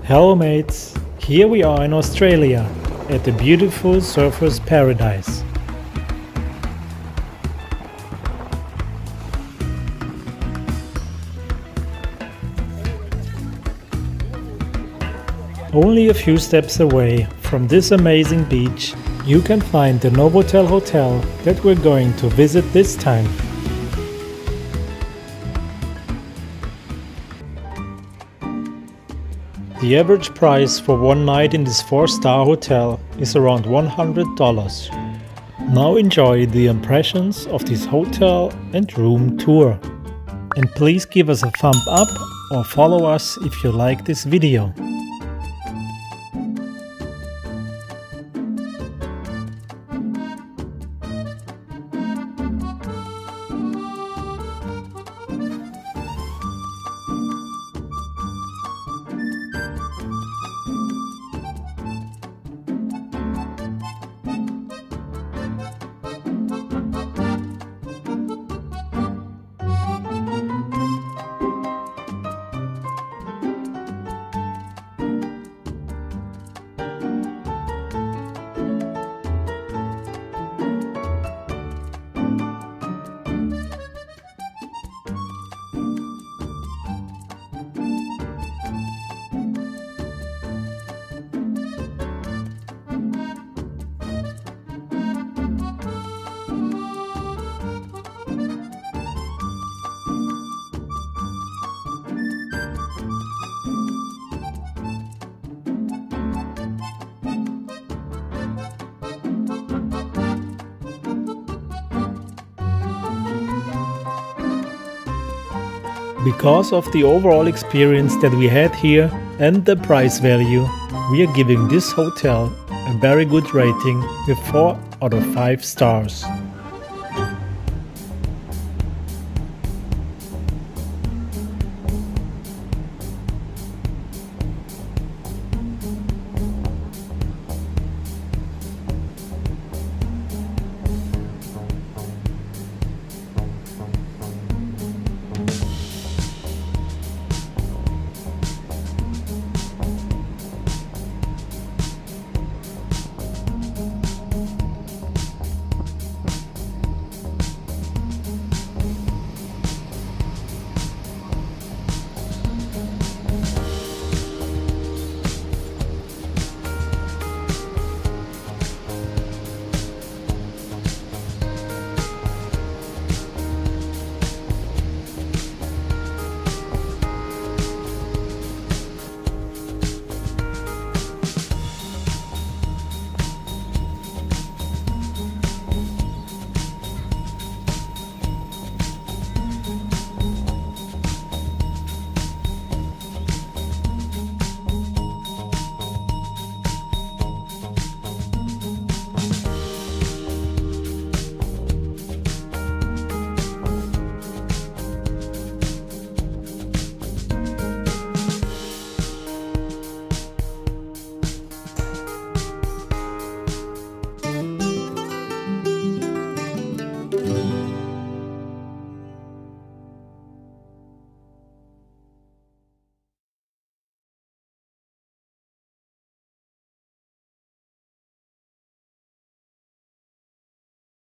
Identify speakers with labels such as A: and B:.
A: Hello mates, here we are in Australia at the beautiful surfer's paradise. Only a few steps away from this amazing beach you can find the Novotel hotel that we're going to visit this time. The average price for one night in this 4-star hotel is around $100. Now enjoy the impressions of this hotel and room tour. And please give us a thumb up or follow us if you like this video. Because of the overall experience that we had here and the price value, we are giving this hotel a very good rating with 4 out of 5 stars.